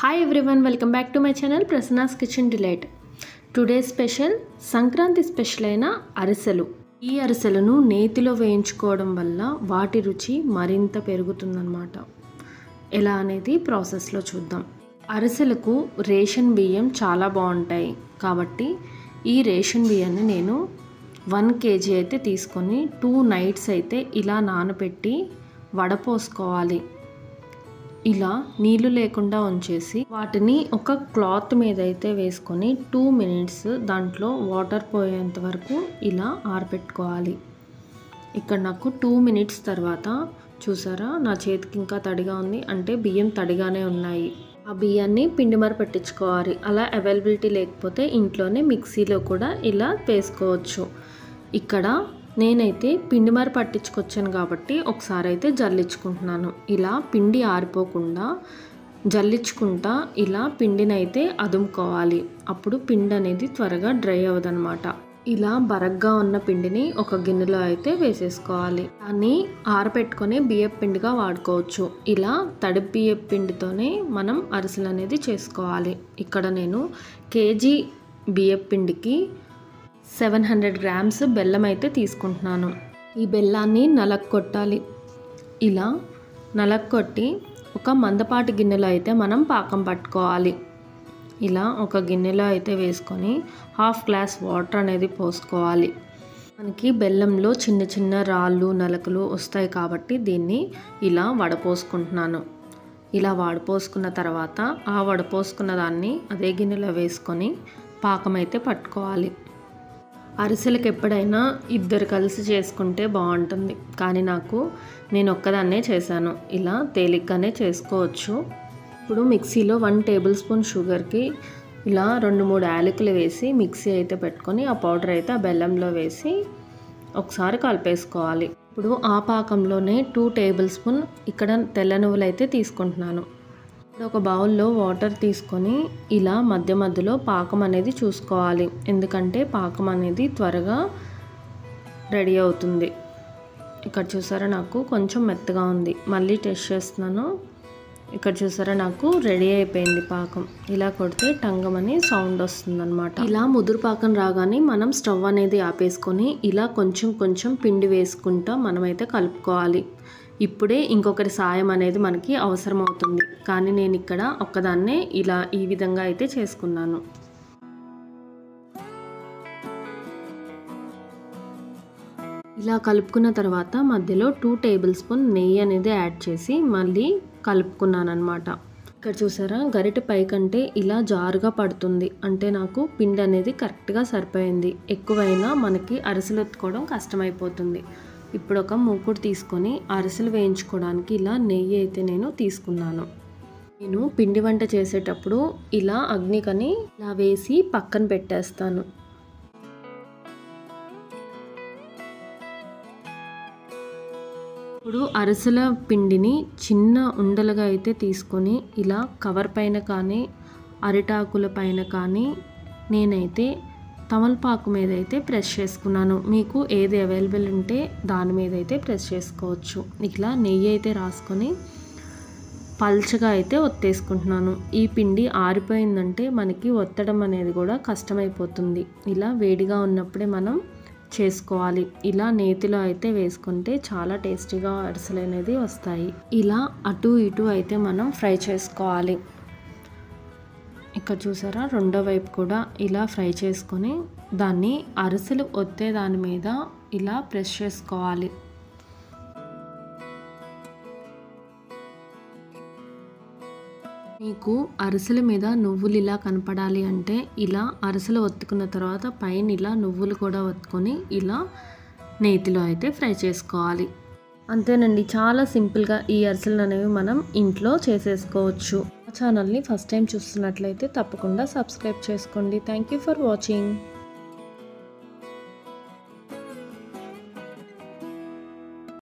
Hi everyone, welcome back to my channel Prasanna's Kitchen Delight. Today's special Sankranti special అయిన అరిసెలు. ఈ అరిసెలను నేతిలో వేయించుకోవడం వల్ల వాటి రుచి మరింత పెరుగుతుందన్నమాట. ఎలా అనేది ప్రాసెస్లో చూద్దాం. అరిసెలకు రేషన్ బియ్యం చాలా బాగుంటాయి కాబట్టి ఈ రేషన్ బియ్యాన్ని నేను 1 kg అయితే తీసుకొని 2 nights అయితే ఇలా నానబెట్టి వడపోసుకోవాలి. ఇలా నీళ్లు లేకుండా ఉంచేసి వాటిని ఒక క్లాత్ మీద అయితే వేసుకొని 2 minutes దాంట్లో వాటర్ పోయేంత వరకు ఇలా ఆరబెట్టుకోవాలి. ఇక్కడ నాకు 2 minutes తర్వాత చూసారా నా చేతికి ఇంకా తడిగా ఉంది, అంటే బియ్యం తడిగానే ఉన్నాయి. ఆ బియ్యాన్ని పిండి మర పెట్టించుకోవాలి. అలా అవైలబిలిటీ లేకపోతే ఇంట్లోనే మిక్సీలో కూడా ఇలా వేసుకోవచ్చు. ఇక్కడ నేనైతే పిండి మర పట్టించుకొచ్చాను కాబట్టి ఒకసారి అయితే జల్లించుకుంటున్నాను. ఇలా పిండి ఆరిపోకుండా జల్లించుకుంటా ఇలా పిండిని అయితే అదుముకోవాలి. అప్పుడు పిండి అనేది త్వరగా డ్రై అవ్వదన్నమాట. ఇలా బరగ్గా ఉన్న పిండిని ఒక గిన్నెలో అయితే వేసేసుకోవాలి. దాన్ని ఆరబెట్టుకొని బియ్యం పిండిగా వాడుకోవచ్చు. ఇలా తడి బియ్యం పిండితోనే మనం అరిసెలు అనేది చేసుకోవాలి. ఇక్కడ నేను కేజీ బియ్యం పిండికి 700 grams బెల్లం అయితే తీసుకుంటున్నాను. ఈ బెల్లాన్ని నలక్కొట్టాలి. ఇలా నలక్కొట్టి ఒక మందపాటి గిన్నెలో అయితే మనం పాకం పట్టుకోవాలి. ఇలా ఒక గిన్నెలో అయితే వేసుకొని 1/2 glass వాటర్ అనేది పోసుకోవాలి. మనకి బెల్లంలో చిన్న చిన్న రాళ్ళు నలకలు వస్తాయి కాబట్టి దీన్ని ఇలా వడపోసుకుంటున్నాను. ఇలా వడపోసుకున్న తర్వాత ఆ వడపోసుకున్న దాన్ని అదే గిన్నెలో వేసుకొని పాకం అయితే పట్టుకోవాలి. అరిసెలకు ఎప్పుడైనా ఇద్దరు కలిసి చేసుకుంటే బాగుంటుంది, కానీ నేను ఒక్కదాన్నే చేశాను. ఇలా తేలిగ్గానే చేసుకోవచ్చు. ఇప్పుడు మిక్సీలో 1 tablespoon షుగర్కి ఇలా 2-3 యాలకులు వేసి మిక్సీ అయితే పెట్టుకొని ఆ పౌడర్ అయితే ఆ బెల్లంలో వేసి ఒకసారి కలిపేసుకోవాలి. ఇప్పుడు ఆ పాకంలోనే 2 tablespoon ఇక్కడ తెల్ల నువ్వులు అయితే తీసుకుంటున్నాను. ఒక బౌల్లో వాటర్ తీసుకొని ఇలా మధ్య మధ్యలో పాకం అనేది చూసుకోవాలి, ఎందుకంటే పాకం అనేది త్వరగా రెడీ అవుతుంది. ఇక్కడ చూసారా నాకు కొంచెం మెత్తగా ఉంది. మళ్ళీ టెస్ట్ చేస్తున్నాను. ఇక్కడ చూసారా నాకు రెడీ అయిపోయింది పాకం. ఇలా కొడితే టంగమని సౌండ్ వస్తుంది అనమాట. ఇలా ముదురు పాకం రాగానే మనం స్టవ్ అనేది ఆపేసుకొని ఇలా కొంచెం కొంచెం పిండి వేసుకుంటా మనమైతే కలుపుకోవాలి. ఇప్పుడే ఇంకొకరి సాయం అనేది మనకి అవసరం అవుతుంది, కానీ నేను ఇక్కడ ఒక్కదాన్నే ఇలా ఈ విధంగా అయితే చేసుకున్నాను. ఇలా కలుపుకున్న తర్వాత మధ్యలో 2 tablespoon నెయ్యి అనేది యాడ్ చేసి మళ్ళీ కలుపుకున్నాను అనమాట. ఇక్కడ చూసారా గరిటె పైకంటే ఇలా జారుగా పడుతుంది, అంటే నాకు పిండి అనేది కరెక్ట్గా సరిపోయింది. ఎక్కువైనా మనకి అరిసెలు ఎత్తుకోవడం కష్టమైపోతుంది. ఇప్పుడు ఒక మూకుడు తీసుకొని అరిసెలు వేయించుకోవడానికి ఇలా నెయ్యి అయితే నేను తీసుకున్నాను. నేను పిండి వంట చేసేటప్పుడు ఇలా అగ్నికని ఇలా వేసి పక్కన పెట్టేస్తాను. ఇప్పుడు అరిసెల పిండిని చిన్న ఉండలుగా అయితే తీసుకొని ఇలా కవర్ పైన కానీ అరిటాకుల పైన కానీ నేనైతే తమలపాకు మీద అయితే ప్రెస్ చేసుకున్నాను. మీకు ఏది అవైలబుల్ ఉంటే దాని మీద అయితే ప్రెస్ చేసుకోవచ్చు. ఇలా నెయ్యి అయితే రాసుకొని పల్చగా అయితే ఒత్తేసుకుంటున్నాను. ఈ పిండి ఆరిపోయిందంటే మనకి ఒత్తడం అనేది కూడా కష్టమైపోతుంది. ఇలా వేడిగా ఉన్నప్పుడే మనం చేసుకోవాలి. ఇలా నేతిలో అయితే వేసుకుంటే చాలా టేస్టీగా అరిసెలు అనేది వస్తాయి. ఇలా అటు ఇటు అయితే మనం ఫ్రై చేసుకోవాలి. ఇక్కడ చూసారా రెండో వైపు కూడా ఇలా ఫ్రై చేసుకొని దాన్ని అరిసెలు ఒత్తే దాని మీద ఇలా ప్రెస్ చేసుకోవాలి. మీకు అరిసెల మీద నువ్వులు ఇలా కనపడాలి అంటే ఇలా అరిసెలు ఒత్తుకున్న తర్వాత పైన ఇలా నువ్వులు కూడా ఒత్తుకొని ఇలా నేతిలో అయితే ఫ్రై చేసుకోవాలి. అంతేనండి, చాలా సింపుల్గా ఈ అరిసెలు అనేవి మనం ఇంట్లో చేసేసుకోవచ్చు. ఛానల్ని ఫస్ట్ టైం చూస్తున్నట్లయితే తప్పకుండా సబ్స్క్రైబ్ చేసుకోండి. Thank you for watching.